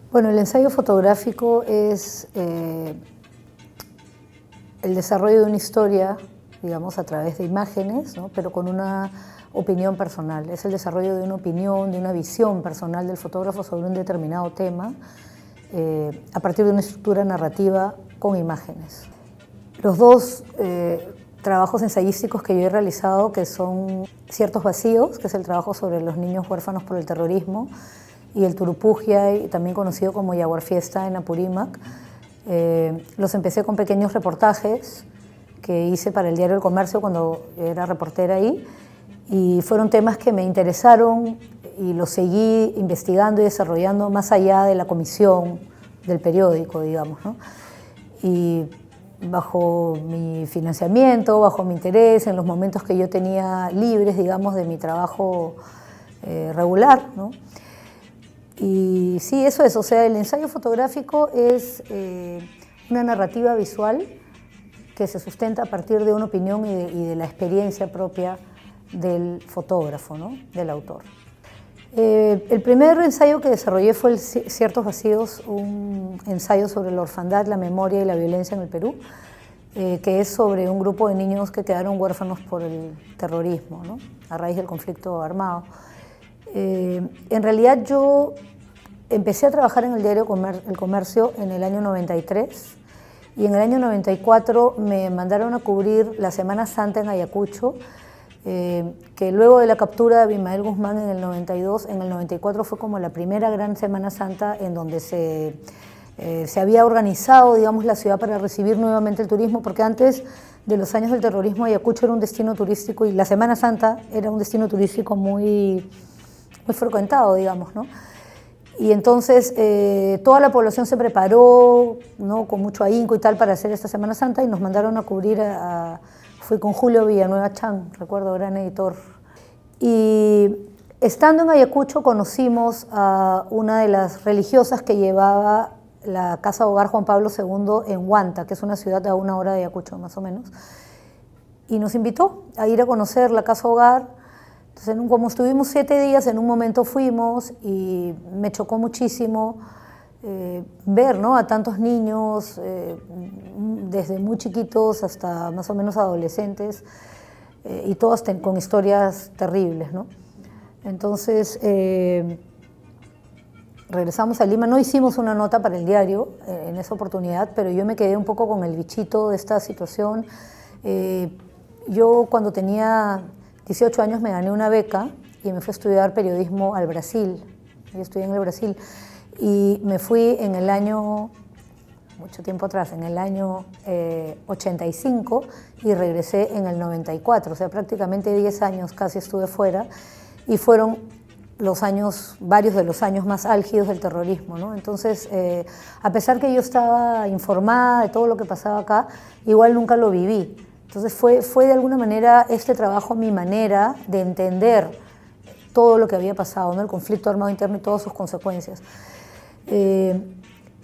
Bueno, el ensayo fotográfico es el desarrollo de una historia, digamos, a través de imágenes, ¿no? Pero con una opinión personal. Es el desarrollo de una opinión, de una visión personal del fotógrafo sobre un determinado tema, a partir de una estructura narrativa con imágenes. Los dos trabajos ensayísticos que yo he realizado, que son Ciertos Vacíos, que es el trabajo sobre los niños huérfanos por el terrorismo, y el Turupujiay, también conocido como Yaguar Fiesta en Apurímac, los empecé con pequeños reportajes que hice para el diario El Comercio cuando era reportera ahí, y fueron temas que me interesaron y los seguí investigando y desarrollando más allá de la comisión del periódico, digamos, ¿no? Y bajo mi financiamiento, bajo mi interés, en los momentos que yo tenía libres, digamos, de mi trabajo regular, ¿no? Y sí, eso es, o sea, el ensayo fotográfico es una narrativa visual que se sustenta a partir de una opinión y de la experiencia propia del fotógrafo, ¿no? Del autor. El primer ensayo que desarrollé fue el Ciertos Vacíos, un ensayo sobre la orfandad, la memoria y la violencia en el Perú, que es sobre un grupo de niños que quedaron huérfanos por el terrorismo, ¿no? A raíz del conflicto armado. En realidad yo empecé a trabajar en el diario El Comercio en el año 93 y en el año 94 me mandaron a cubrir la Semana Santa en Ayacucho, que luego de la captura de Abimael Guzmán en el 92, en el 94 fue como la primera gran Semana Santa en donde se había organizado, digamos, la ciudad para recibir nuevamente el turismo, porque antes de los años del terrorismo Ayacucho era un destino turístico y la Semana Santa era un destino turístico muy frecuentado, digamos, ¿no? Y entonces toda la población se preparó, ¿no? Con mucho ahínco y tal para hacer esta Semana Santa y nos mandaron a cubrir fui con Julio Villanueva Chan, recuerdo, gran editor. Y estando en Ayacucho conocimos a una de las religiosas que llevaba la Casa Hogar Juan Pablo II en Huanta, que es una ciudad a 1 hora de Ayacucho más o menos, y nos invitó a ir a conocer la Casa Hogar. Entonces, como estuvimos 7 días, en un momento fuimos y me chocó muchísimo ver, ¿no? A tantos niños, desde muy chiquitos hasta más o menos adolescentes, y todos con historias terribles, ¿no? Entonces, regresamos a Lima, no hicimos una nota para el diario en esa oportunidad, pero yo me quedé un poco con el bichito de esta situación. Yo cuando tenía 18 años me gané una beca y me fui a estudiar periodismo al Brasil. Yo estudié en el Brasil y me fui en el año, mucho tiempo atrás, en el año 85 y regresé en el 94, o sea, prácticamente 10 años casi estuve fuera y fueron los años, varios de los años más álgidos del terrorismo, ¿no? Entonces, a pesar que yo estaba informada de todo lo que pasaba acá, igual nunca lo viví. Entonces fue de alguna manera este trabajo mi manera de entender todo lo que había pasado, ¿no? El conflicto armado interno y todas sus consecuencias.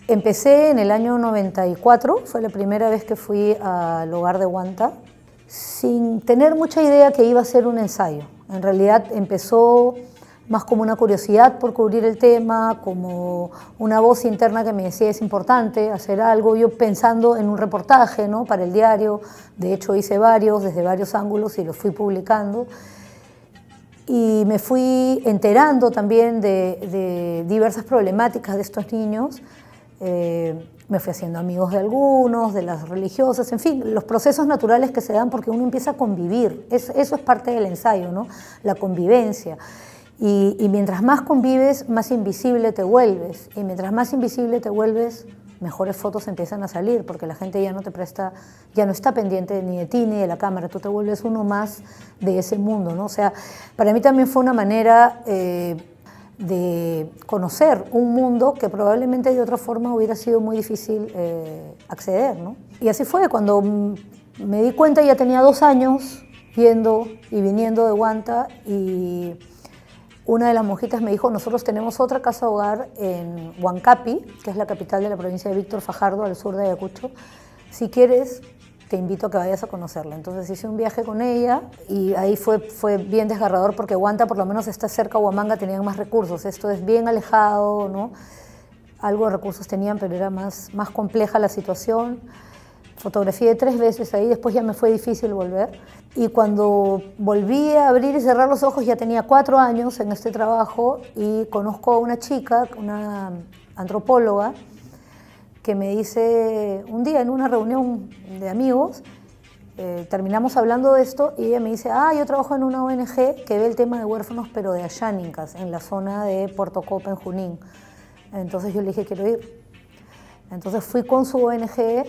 Empecé en el año 94, fue la primera vez que fui al hogar de Huanta, sin tener mucha idea que iba a ser un ensayo. En realidad empezó más como una curiosidad por cubrir el tema, como una voz interna que me decía es importante hacer algo, yo pensando en un reportaje, ¿no? Para el diario. De hecho hice varios, desde varios ángulos y los fui publicando. Y me fui enterando también de diversas problemáticas de estos niños. Me fui haciendo amigos de algunos, de las religiosas, en fin, los procesos naturales que se dan porque uno empieza a convivir. Eso es parte del ensayo, ¿no? La convivencia. Y mientras más convives, más invisible te vuelves. Y mientras más invisible te vuelves, mejores fotos empiezan a salir, porque la gente ya no te presta, ya no está pendiente ni de ti ni de la cámara, tú te vuelves uno más de ese mundo, ¿no? O sea, para mí también fue una manera de conocer un mundo que probablemente de otra forma hubiera sido muy difícil acceder, ¿no? Y así fue, cuando me di cuenta ya tenía 2 años yendo y viniendo de Huanta y una de las monjitas me dijo, nosotros tenemos otra casa hogar en Huancapi, que es la capital de la provincia de Víctor Fajardo, al sur de Ayacucho. Si quieres, te invito a que vayas a conocerla. Entonces hice un viaje con ella y ahí fue bien desgarrador porque Huanta por lo menos está cerca, Huamanga tenían más recursos. Esto es bien alejado, ¿no? algo de recursos tenían, pero era más compleja la situación. Fotografié 3 veces ahí, después ya me fue difícil volver. Y cuando volví a abrir y cerrar los ojos, ya tenía 4 años en este trabajo y conozco a una chica, una antropóloga, que me dice un día en una reunión de amigos, terminamos hablando de esto y ella me dice, yo trabajo en una ONG que ve el tema de huérfanos, pero de Ashánicas, en la zona de Puerto Copa, en Junín. Entonces yo le dije, quiero ir. Entonces fui con su ONG,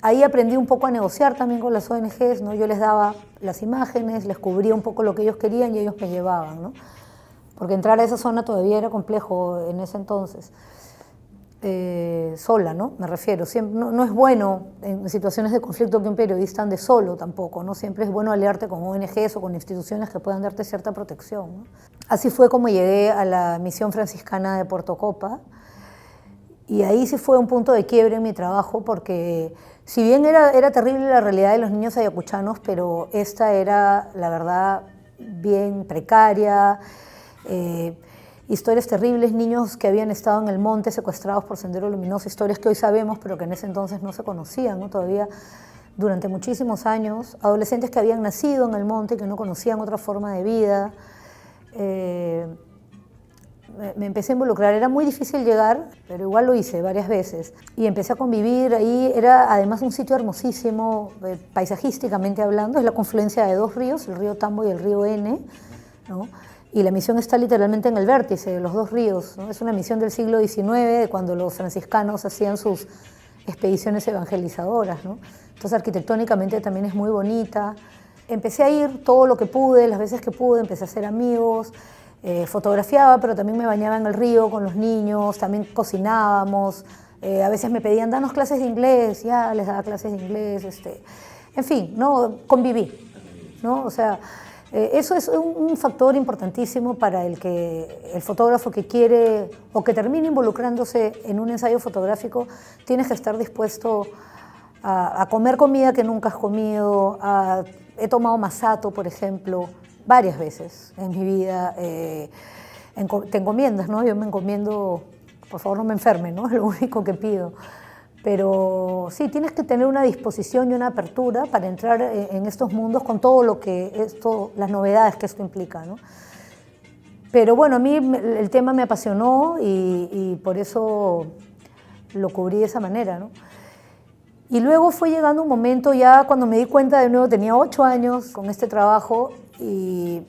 ahí aprendí un poco a negociar también con las ONGs, ¿no? Yo les daba las imágenes, les cubría un poco lo que ellos querían y ellos me llevaban, ¿no? Porque entrar a esa zona todavía era complejo en ese entonces. Sola, ¿no? Me refiero. Siempre, no es bueno en situaciones de conflicto que un periodista ande solo tampoco, ¿no? Siempre es bueno aliarte con ONGs o con instituciones que puedan darte cierta protección, ¿no? Así fue como llegué a la misión franciscana de Puerto Copa. Y ahí sí fue un punto de quiebre en mi trabajo porque si bien era terrible la realidad de los niños ayacuchanos, pero esta era, la verdad, bien precaria, historias terribles, niños que habían estado en el monte secuestrados por Sendero Luminoso, historias que hoy sabemos pero que en ese entonces no se conocían, ¿no? Todavía durante muchísimos años, adolescentes que habían nacido en el monte y que no conocían otra forma de vida. Me empecé a involucrar, era muy difícil llegar, pero igual lo hice varias veces. Y empecé a convivir ahí, era además un sitio hermosísimo, paisajísticamente hablando, es la confluencia de 2 ríos, el río Tambo y el río N, ¿no? Y la misión está literalmente en el vértice de los 2 ríos, ¿no? Es una misión del siglo XIX, de cuando los franciscanos hacían sus expediciones evangelizadoras, ¿no? Entonces arquitectónicamente también es muy bonita. Empecé a ir todo lo que pude, las veces que pude, empecé a hacer amigos. Fotografiaba, pero también me bañaba en el río con los niños, también cocinábamos, a veces me pedían, danos clases de inglés, ya les daba clases de inglés, en fin, ¿no? Conviví, ¿no? O sea, eso es un factor importantísimo para el fotógrafo que quiere o que termine involucrándose en un ensayo fotográfico, tienes que estar dispuesto a comer comida que nunca has comido, he tomado masato, por ejemplo, varias veces en mi vida. Te encomiendas, ¿no? Yo me encomiendo, por favor no me enferme, ¿no? Es lo único que pido. Pero sí, tienes que tener una disposición y una apertura para entrar en estos mundos con todo lo que las novedades que esto implica, ¿no? Pero bueno, a mí el tema me apasionó y por eso lo cubrí de esa manera, ¿no? Y luego fue llegando un momento ya cuando me di cuenta de nuevo, tenía 8 años con este trabajo y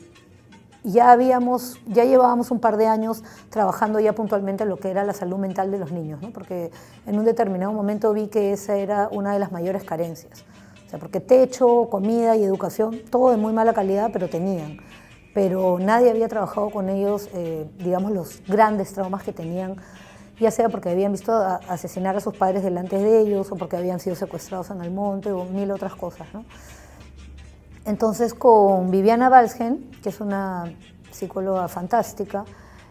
ya llevábamos un par de años trabajando ya puntualmente en lo que era la salud mental de los niños, ¿no? Porque en un determinado momento vi que esa era una de las mayores carencias. O sea, porque techo, comida y educación, todo de muy mala calidad, pero tenían. Pero nadie había trabajado con ellos, digamos, los grandes traumas que tenían, ya sea porque habían visto asesinar a sus padres delante de ellos o porque habían sido secuestrados en el monte o 1000 otras cosas, ¿no? Entonces con Viviana Balsgen, que es una psicóloga fantástica,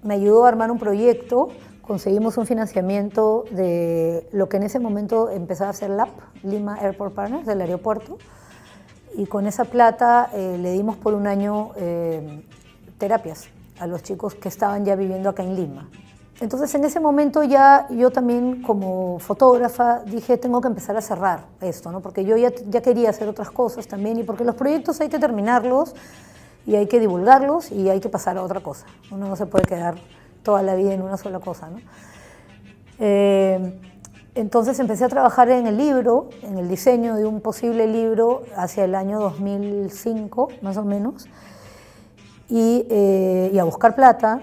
me ayudó a armar un proyecto, conseguimos un financiamiento de lo que en ese momento empezaba a ser LAP, Lima Airport Partners, del aeropuerto, y con esa plata le dimos por un año terapias a los chicos que estaban ya viviendo acá en Lima. Entonces en ese momento ya yo también como fotógrafa dije tengo que empezar a cerrar esto, ¿no? Porque yo ya quería hacer otras cosas también y porque los proyectos hay que terminarlos y hay que divulgarlos y hay que pasar a otra cosa. Uno no se puede quedar toda la vida en una sola cosa, ¿no? Entonces empecé a trabajar en el libro, en el diseño de un posible libro hacia el año 2005 más o menos y a buscar plata.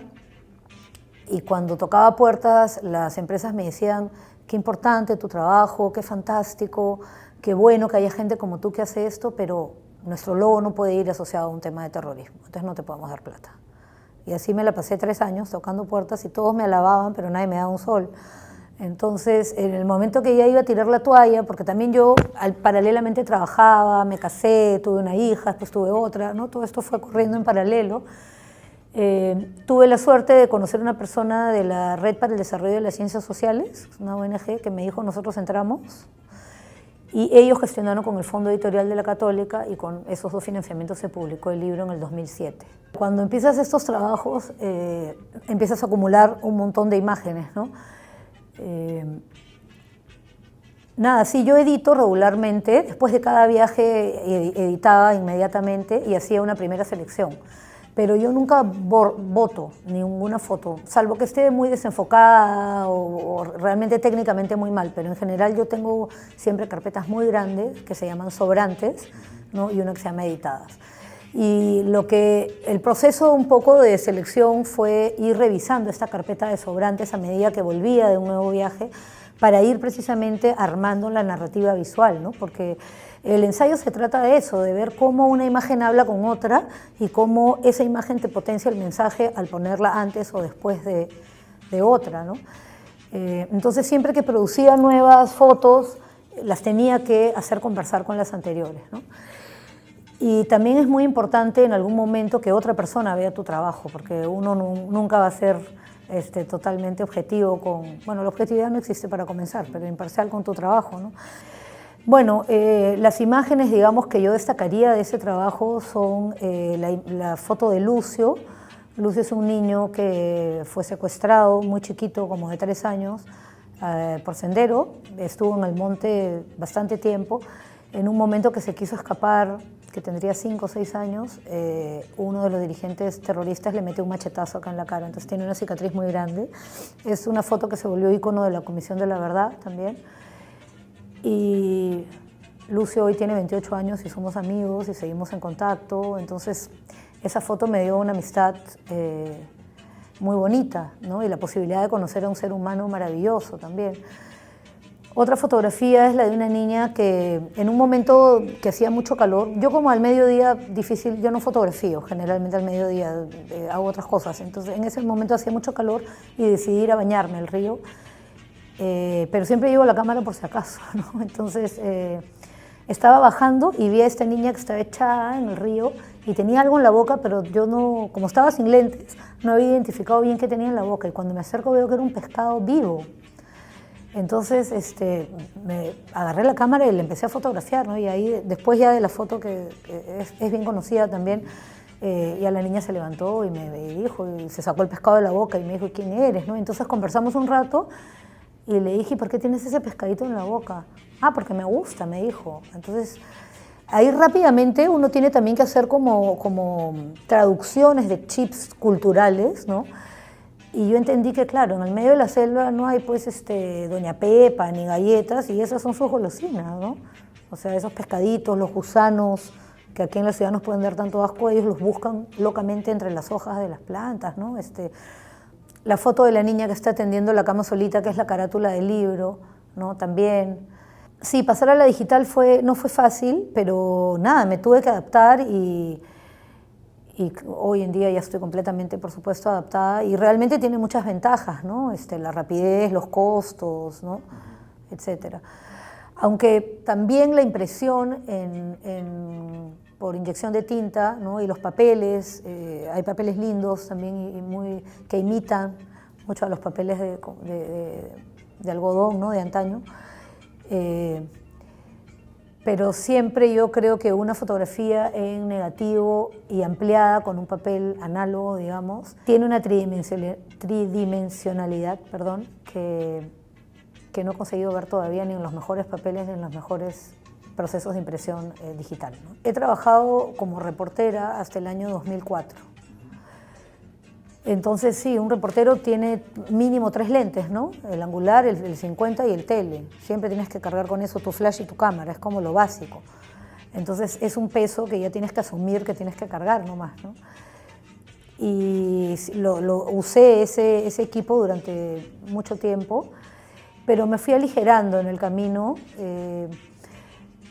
Y cuando tocaba puertas, las empresas me decían, qué importante tu trabajo, qué fantástico, qué bueno que haya gente como tú que hace esto, pero nuestro logo no puede ir asociado a un tema de terrorismo, entonces no te podemos dar plata. Y así me la pasé 3 años tocando puertas y todos me alababan, pero nadie me daba un sol. Entonces, en el momento que ya iba a tirar la toalla, porque también yo paralelamente trabajaba, me casé, tuve una hija, después tuve otra, ¿no? Todo esto fue corriendo en paralelo. Tuve la suerte de conocer a una persona de la Red para el Desarrollo de las Ciencias Sociales, una ONG que me dijo, nosotros entramos. Y ellos gestionaron con el Fondo Editorial de la Católica y con esos dos financiamientos se publicó el libro en el 2007. Cuando empiezas estos trabajos, empiezas a acumular un montón de imágenes, ¿no? Nada, sí, yo edito regularmente, después de cada viaje editaba inmediatamente y hacía una primera selección. Pero yo nunca voto ninguna foto, salvo que esté muy desenfocada o realmente técnicamente muy mal, pero en general yo tengo siempre carpetas muy grandes que se llaman sobrantes, ¿no? Y una que se llama editadas. Y el proceso un poco de selección fue ir revisando esta carpeta de sobrantes a medida que volvía de un nuevo viaje para ir precisamente armando la narrativa visual, ¿no? Porque el ensayo se trata de eso, de ver cómo una imagen habla con otra y cómo esa imagen te potencia el mensaje al ponerla antes o después de otra, ¿no? Entonces siempre que producía nuevas fotos las tenía que hacer conversar con las anteriores, ¿no? Y también es muy importante en algún momento que otra persona vea tu trabajo, porque uno nunca va a ser totalmente objetivo bueno, la objetividad no existe para comenzar, pero imparcial con tu trabajo, ¿no? Bueno, las imágenes, digamos, que yo destacaría de ese trabajo son la foto de Lucio. Lucio es un niño que fue secuestrado muy chiquito, como de 3 años, por Sendero. Estuvo en el monte bastante tiempo. En un momento que se quiso escapar, que tendría 5 o 6 años, uno de los dirigentes terroristas le metió un machetazo acá en la cara, entonces tiene una cicatriz muy grande. Es una foto que se volvió ícono de la Comisión de la Verdad también. Y Lucio hoy tiene 28 años y somos amigos y seguimos en contacto, entonces esa foto me dio una amistad muy bonita, ¿no? Y la posibilidad de conocer a un ser humano maravilloso también. Otra fotografía es la de una niña que en un momento que hacía mucho calor, yo como al mediodía difícil, yo no fotografío generalmente al mediodía, hago otras cosas, entonces en ese momento hacía mucho calor y decidí ir a bañarme al río. Pero siempre llevo la cámara por si acaso, ¿no? Entonces estaba bajando y vi a esta niña que estaba echada en el río y tenía algo en la boca, pero yo no, como estaba sin lentes, no había identificado bien qué tenía en la boca, y cuando me acerco veo que era un pescado vivo. Entonces me agarré la cámara y le empecé a fotografiar, ¿no? Y ahí, después ya de la foto que es bien conocida también, ya la niña se levantó y me dijo, y se sacó el pescado de la boca y me dijo, ¿quién eres?, ¿no? Entonces conversamos un rato. Y le dije, ¿por qué tienes ese pescadito en la boca? Ah, porque me gusta, me dijo. Entonces, ahí rápidamente uno tiene también que hacer como traducciones de chips culturales, ¿no? Y yo entendí que, claro, en el medio de la selva no hay, pues, Doña Pepa ni galletas, y esas son sus golosinas, ¿no? O sea, esos pescaditos, los gusanos, que aquí en la ciudad nos pueden dar tanto asco, ellos los buscan locamente entre las hojas de las plantas, ¿no? La foto de la niña que está atendiendo la cama solita, que es la carátula del libro, ¿no? También. Sí, pasar a la digital no fue fácil, pero nada, me tuve que adaptar y hoy en día ya estoy completamente, por supuesto, adaptada, y realmente tiene muchas ventajas, ¿no? La rapidez, los costos, ¿no? Etcétera. Aunque también la impresión por inyección de tinta, ¿no? Y los papeles, hay papeles lindos también que imitan mucho a los papeles de algodón, ¿no? De antaño. Pero siempre yo creo que una fotografía en negativo y ampliada con un papel análogo, digamos, tiene una tridimensionalidad, perdón, que no he conseguido ver todavía ni en los mejores papeles ni en los mejores procesos de impresión digital, ¿no? He trabajado como reportera hasta el año 2004. Entonces sí, un reportero tiene mínimo 3 lentes, ¿no? El angular, el 50 y el tele. Siempre tienes que cargar con eso tu flash y tu cámara, es como lo básico. Entonces es un peso que ya tienes que asumir que tienes que cargar nomás, ¿no? Y usé ese equipo durante mucho tiempo, pero me fui aligerando en el camino.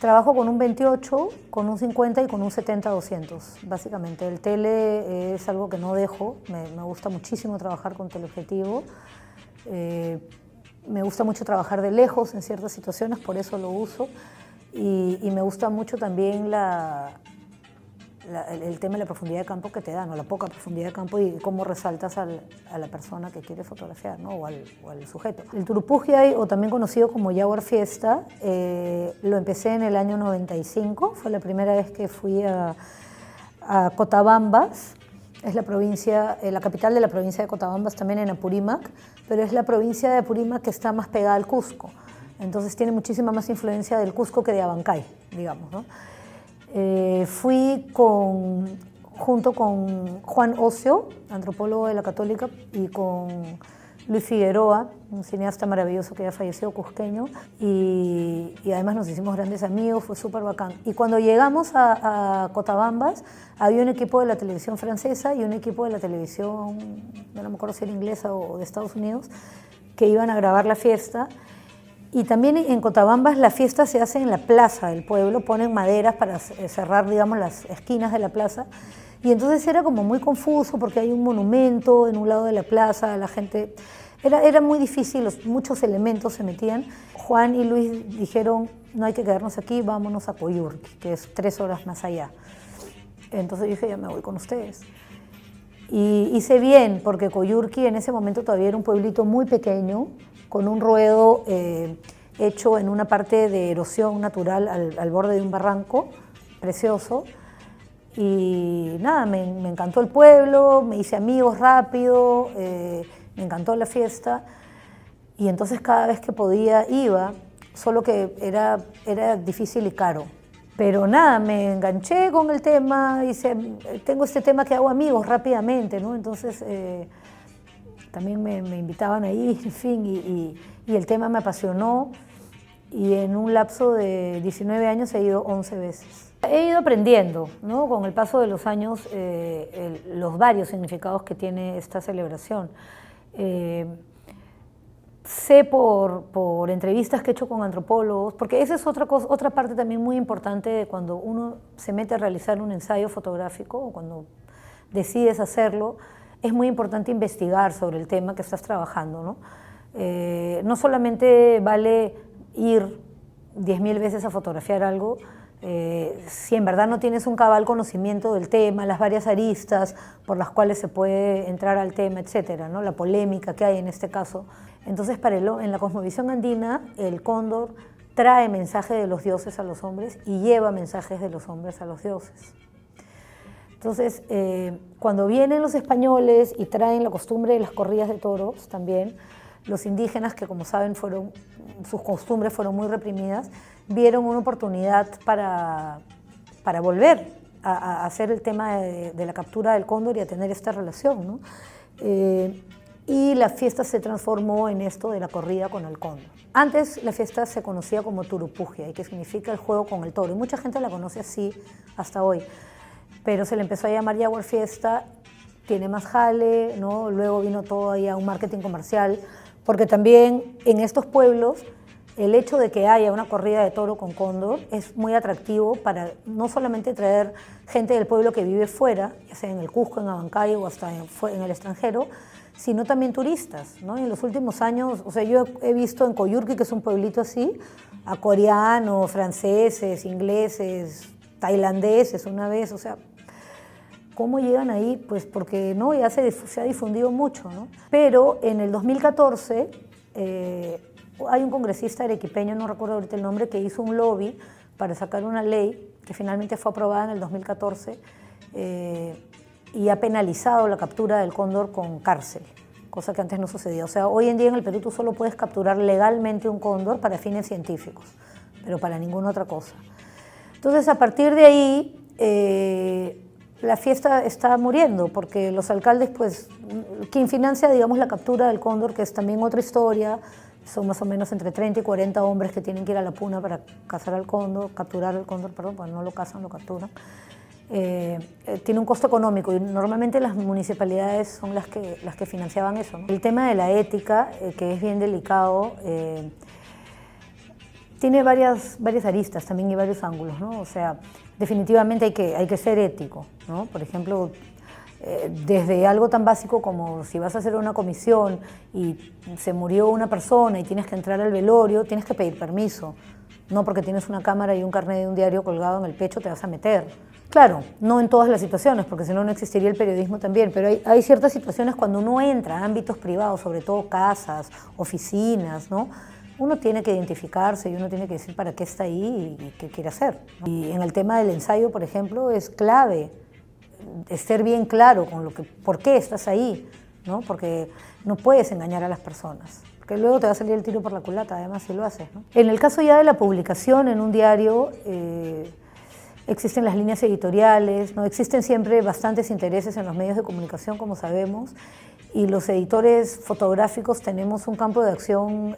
Trabajo con un 28, con un 50 y con un 70-200, básicamente. El tele es algo que no dejo, me gusta muchísimo trabajar con teleobjetivo. Me gusta mucho trabajar de lejos en ciertas situaciones, por eso lo uso. Y me gusta mucho también el tema de la profundidad de campo que te da, ¿no? La poca profundidad de campo y cómo resaltas a la persona que quieres fotografiar, ¿no? o al sujeto. El Turupujiay, o también conocido como Jaguar Fiesta, lo empecé en el año 95, fue la primera vez que fui a Cotabambas, es la provincia, la capital de la provincia de Cotabambas, también en Apurímac, pero es la provincia de Apurímac que está más pegada al Cusco, entonces tiene muchísima más influencia del Cusco que de Abancay, digamos, ¿no? Fui junto con Juan Ocio, antropólogo de la Católica, y con Luis Figueroa, un cineasta maravilloso que ya falleció, cusqueño, y además nos hicimos grandes amigos, fue súper bacán. Y cuando llegamos a Cotabambas, había un equipo de la televisión francesa y un equipo de la televisión, no me acuerdo si era inglesa o de Estados Unidos, que iban a grabar la fiesta. Y también en Cotabambas la fiesta se hace en la plaza del pueblo, ponen maderas para cerrar, digamos, las esquinas de la plaza. Y entonces era como muy confuso porque hay un monumento en un lado de la plaza, la gente... Era muy difícil, muchos elementos se metían. Juan y Luis dijeron, no hay que quedarnos aquí, vámonos a Coyurqui, que es 3 horas más allá. Entonces yo dije, ya me voy con ustedes. Y hice bien, porque Coyurqui en ese momento todavía era un pueblito muy pequeño, con un ruedo hecho en una parte de erosión natural al borde de un barranco, precioso. Y nada, me encantó el pueblo, me hice amigos rápido, me encantó la fiesta. Y entonces cada vez que podía iba, solo que era difícil y caro. Pero nada, me enganché con el tema, tengo este tema que hago amigos rápidamente, ¿no? Entonces también me invitaban ahí, en fin, y el tema me apasionó, y en un lapso de 19 años he ido 11 veces. He ido aprendiendo, ¿no? Con el paso de los años, los varios significados que tiene esta celebración. Sé por entrevistas que he hecho con antropólogos, porque esa es otra parte también muy importante de cuando uno se mete a realizar un ensayo fotográfico o cuando decides hacerlo, es muy importante investigar sobre el tema que estás trabajando, ¿no? No solamente vale ir 10.000 veces a fotografiar algo, si en verdad no tienes un cabal conocimiento del tema, las varias aristas por las cuales se puede entrar al tema, etcétera, ¿no? La polémica que hay en este caso. Entonces, en la cosmovisión andina, el cóndor trae mensaje de los dioses a los hombres y lleva mensajes de los hombres a los dioses. Entonces, cuando vienen los españoles y traen la costumbre de las corridas de toros también, los indígenas, que como saben sus costumbres fueron muy reprimidas, vieron una oportunidad para volver a hacer el tema de la captura del cóndor y a tener esta relación, ¿no? Y la fiesta se transformó en esto de la corrida con el cóndor. Antes la fiesta se conocía como Turupujiay, que significa el juego con el toro, y mucha gente la conoce así hasta hoy, pero se le empezó a llamar Jaguar Fiesta, tiene más jale, ¿no? Luego vino todo ahí a un marketing comercial, porque también en estos pueblos el hecho de que haya una corrida de toro con cóndor es muy atractivo para no solamente traer gente del pueblo que vive fuera, ya sea en el Cusco, en Abancay o hasta en el extranjero, sino también turistas, ¿no? En los últimos años, o sea, yo he visto en Coyurqui, que es un pueblito así, a coreanos, franceses, ingleses, tailandeses una vez, o sea, ¿cómo llegan ahí? Pues porque no, ya se ha difundido mucho, ¿no? Pero en el 2014 hay un congresista arequipeño, no recuerdo ahorita el nombre, que hizo un lobby para sacar una ley que finalmente fue aprobada en el 2014 y ha penalizado la captura del cóndor con cárcel, cosa que antes no sucedía. O sea, hoy en día en el Perú tú solo puedes capturar legalmente un cóndor para fines científicos, pero para ninguna otra cosa. Entonces, a partir de ahí, la fiesta está muriendo, porque los alcaldes, pues, quien financia, digamos, la captura del cóndor, que es también otra historia, son más o menos entre 30 y 40 hombres que tienen que ir a la puna para cazar al cóndor, capturar el cóndor, perdón, pues no lo cazan, lo capturan. Tiene un costo económico y normalmente las municipalidades son las que financiaban eso, ¿no? El tema de la ética, que es bien delicado, tiene varias aristas también y varios ángulos, ¿no? O sea, definitivamente hay que ser ético, ¿no? Por ejemplo, desde algo tan básico como si vas a hacer una comisión y se murió una persona y tienes que entrar al velorio, tienes que pedir permiso. No porque tienes una cámara y un carnet de un diario colgado en el pecho te vas a meter. Claro, no en todas las situaciones, porque si no, no existiría el periodismo también, pero hay ciertas situaciones cuando uno entra a ámbitos privados, sobre todo casas, oficinas, ¿no? Uno tiene que identificarse y uno tiene que decir para qué está ahí y qué quiere hacer, ¿no? Y en el tema del ensayo, por ejemplo, es clave ser bien claro con por qué estás ahí, ¿no? Porque no puedes engañar a las personas, porque luego te va a salir el tiro por la culata, además, si lo haces, ¿no? En el caso ya de la publicación en un diario, existen las líneas editoriales, ¿no? Existen siempre bastantes intereses en los medios de comunicación, como sabemos, y los editores fotográficos tenemos un campo de acción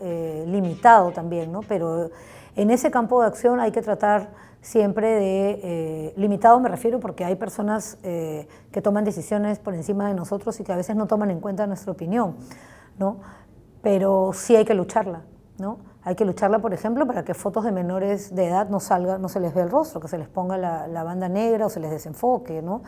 limitado también, ¿no? Pero en ese campo de acción hay que tratar siempre de... limitado me refiero porque hay personas que toman decisiones por encima de nosotros y que a veces no toman en cuenta nuestra opinión, ¿no? Pero sí hay que lucharla, ¿no? Hay que lucharla, por ejemplo, para que fotos de menores de edad no se les vea el rostro, que se les ponga la banda negra o se les desenfoque, ¿no?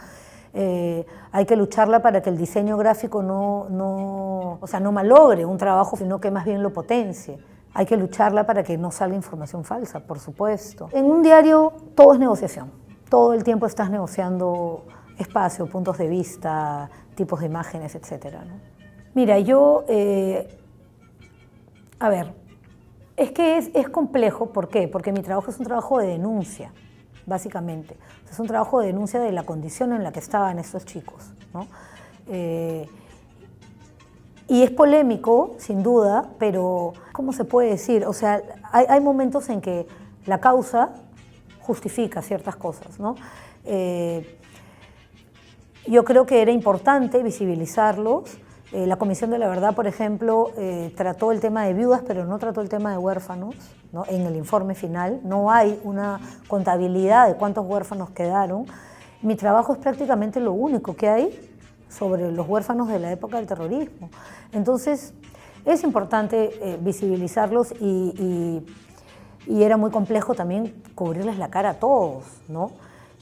Hay que lucharla para que el diseño gráfico no malogre un trabajo, sino que más bien lo potencie. Hay que lucharla para que no salga información falsa, por supuesto. En un diario todo es negociación. Todo el tiempo estás negociando espacio, puntos de vista, tipos de imágenes, etc., ¿no? Mira, a ver, es que es complejo, ¿por qué? Porque mi trabajo es un trabajo de denuncia, básicamente. O sea, es un trabajo de denuncia de la condición en la que estaban estos chicos, ¿no? Y es polémico, sin duda, pero ¿cómo se puede decir? O sea, hay momentos en que la causa justifica ciertas cosas, ¿no? Yo creo que era importante visibilizarlos. La Comisión de la Verdad, por ejemplo, trató el tema de viudas, pero no trató el tema de huérfanos, ¿no? En el informe final no hay una contabilidad de cuántos huérfanos quedaron. Mi trabajo es prácticamente lo único que hay sobre los huérfanos de la época del terrorismo. Entonces, es importante visibilizarlos y era muy complejo también cubrirles la cara a todos, ¿no?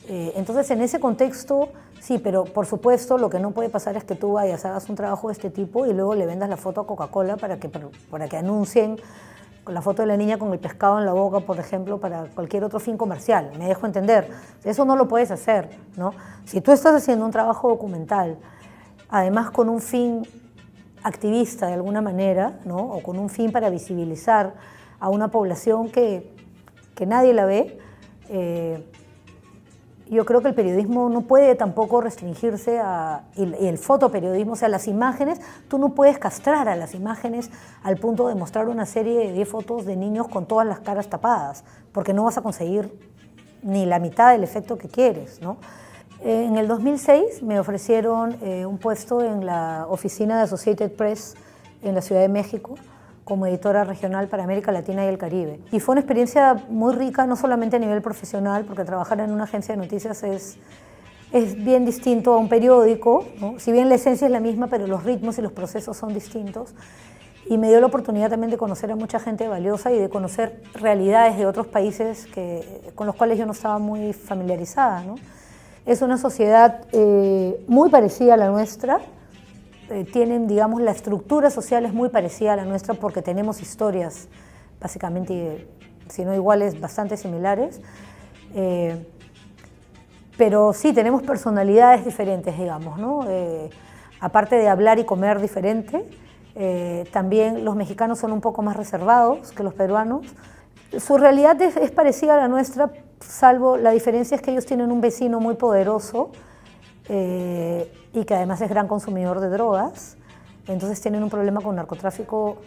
Entonces, en ese contexto, sí, pero por supuesto lo que no puede pasar es que tú vayas, hagas un trabajo de este tipo y luego le vendas la foto a Coca-Cola para que anuncien la foto de la niña con el pescado en la boca, por ejemplo, para cualquier otro fin comercial. Me dejo entender. Eso no lo puedes hacer, ¿no? Si tú estás haciendo un trabajo documental, además con un fin activista de alguna manera, ¿no? O con un fin para visibilizar a una población que nadie la ve, yo creo que el periodismo no puede tampoco restringirse y el fotoperiodismo, o sea, las imágenes, tú no puedes castrar a las imágenes al punto de mostrar una serie de 10 fotos de niños con todas las caras tapadas, porque no vas a conseguir ni la mitad del efecto que quieres, ¿no? En el 2006 me ofrecieron un puesto en la oficina de Associated Press en la Ciudad de México, como editora regional para América Latina y el Caribe. Y fue una experiencia muy rica, no solamente a nivel profesional, porque trabajar en una agencia de noticias es bien distinto a un periódico, ¿no? Si bien la esencia es la misma, pero los ritmos y los procesos son distintos. Y me dio la oportunidad también de conocer a mucha gente valiosa y de conocer realidades de otros países con los cuales yo no estaba muy familiarizada, ¿no? Es una sociedad muy parecida a la nuestra. Tienen, digamos, la estructura social es muy parecida a la nuestra porque tenemos historias básicamente, si no iguales, bastante similares, pero sí, tenemos personalidades diferentes, digamos, ¿no? Aparte de hablar y comer diferente, también los mexicanos son un poco más reservados que los peruanos. Su realidad es parecida a la nuestra, salvo la diferencia es que ellos tienen un vecino muy poderoso, y que además es gran consumidor de drogas, entonces tienen un problema con narcotráfico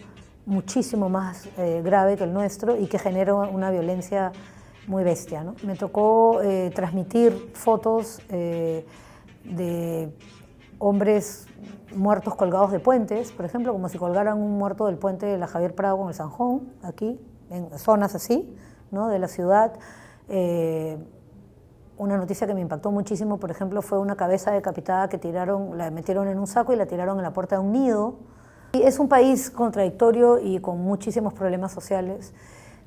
muchísimo más grave que el nuestro y que genera una violencia muy bestia, ¿no? Me tocó transmitir fotos de hombres muertos colgados de puentes, por ejemplo, como si colgaran un muerto del puente de la Javier Prado con el Zanjón, aquí, en zonas así, ¿no? De la ciudad. Una noticia que me impactó muchísimo, por ejemplo, fue una cabeza decapitada que la metieron en un saco y la tiraron en la puerta de un nido. Y es un país contradictorio y con muchísimos problemas sociales,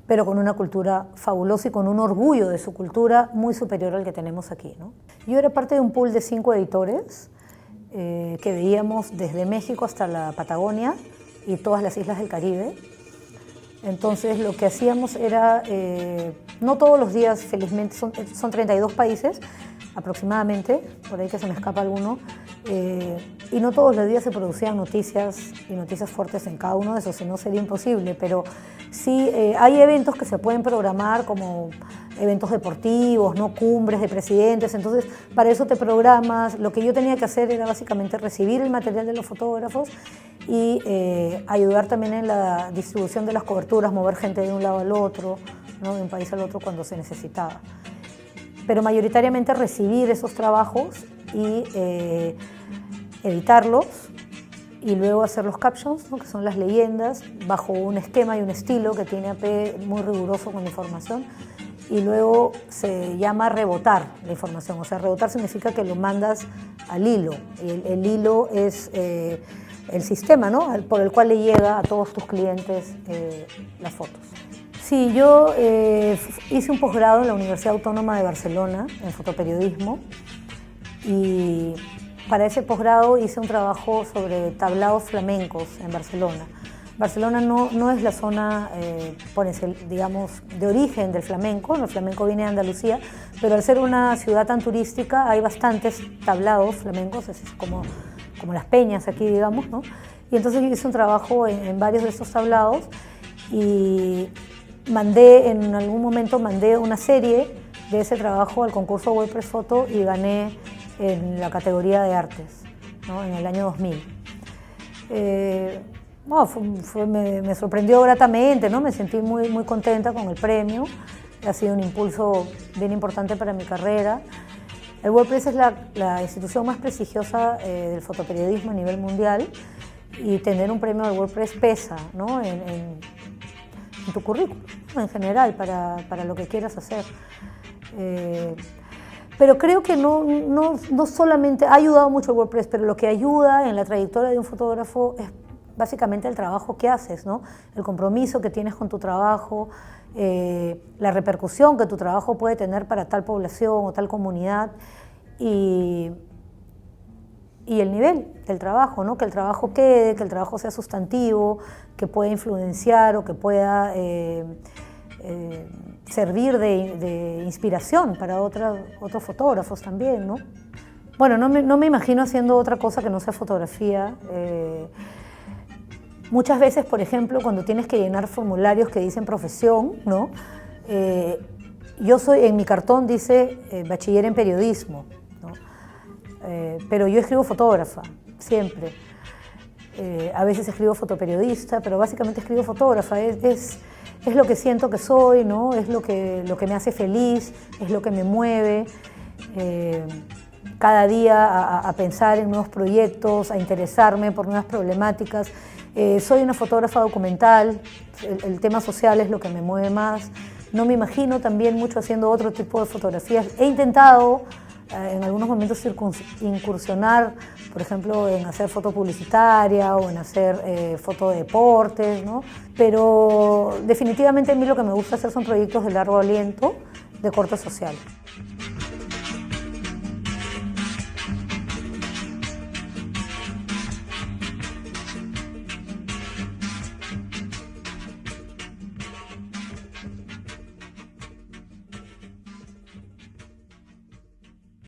pero con una cultura fabulosa y con un orgullo de su cultura muy superior al que tenemos aquí, ¿no? Yo era parte de un pool de 5 editores que veíamos desde México hasta la Patagonia y todas las islas del Caribe. Entonces lo que hacíamos era, no todos los días, felizmente, son 32 países, aproximadamente, por ahí que se me escapa alguno, y no todos los días se producían noticias y noticias fuertes en cada uno de esos, si no sería imposible, pero sí hay eventos que se pueden programar como eventos deportivos, no cumbres de presidentes, entonces para eso te programas. Lo que yo tenía que hacer era básicamente recibir el material de los fotógrafos y ayudar también en la distribución de las coberturas, mover gente de un lado al otro, ¿no? De un país al otro cuando se necesitaba. Pero mayoritariamente recibir esos trabajos y editarlos y luego hacer los captions, ¿no? Que son las leyendas, bajo un esquema y un estilo que tiene AP muy riguroso con la información, y luego se llama rebotar la información. O sea, rebotar significa que lo mandas al hilo, y el hilo es el sistema, ¿no? Por el cual le llega a todos tus clientes las fotos. Sí, yo hice un posgrado en la Universidad Autónoma de Barcelona en fotoperiodismo, y para ese posgrado hice un trabajo sobre tablaos flamencos en Barcelona. Barcelona no es la zona, digamos, de origen del flamenco. El flamenco viene de Andalucía, pero al ser una ciudad tan turística hay bastantes tablaos flamencos, es como las peñas aquí, digamos, ¿no? Y entonces hice un trabajo en varios de estos tablaos y en algún momento mandé una serie de ese trabajo al concurso WordPress Photo y gané en la categoría de artes, ¿no? En el año 2000. Me sorprendió gratamente, ¿no? Me sentí muy, muy contenta con el premio. Ha sido un impulso bien importante para mi carrera. El WordPress es la institución más prestigiosa del fotoperiodismo a nivel mundial, y tener un premio al WordPress pesa, ¿no? en tu currículum, ¿no? En general, para lo que quieras hacer. Pero creo que no solamente ha ayudado mucho el WordPress, pero lo que ayuda en la trayectoria de un fotógrafo es básicamente el trabajo que haces, ¿no? El compromiso que tienes con tu trabajo, la repercusión que tu trabajo puede tener para tal población o tal comunidad, y el nivel del trabajo, ¿no? Que el trabajo quede, que el trabajo sea sustantivo, que pueda influenciar o que pueda servir de inspiración para otros fotógrafos también, ¿no? Bueno, no me imagino haciendo otra cosa que no sea fotografía. Muchas veces, por ejemplo, cuando tienes que llenar formularios que dicen profesión, ¿no? En mi cartón dice bachiller en periodismo, ¿no? Pero yo escribo fotógrafa, siempre. A veces escribo fotoperiodista, pero básicamente escribo fotógrafa. Es lo que siento que soy, ¿no? Es lo que me hace feliz, es lo que me mueve cada día a pensar en nuevos proyectos, a interesarme por nuevas problemáticas. Soy una fotógrafa documental, el tema social es lo que me mueve más. No me imagino también mucho haciendo otro tipo de fotografías. He intentado en algunos momentos incursionar, por ejemplo, en hacer foto publicitaria o en hacer foto de deportes, ¿no? Pero definitivamente a mí lo que me gusta hacer son proyectos de largo aliento, de corte social.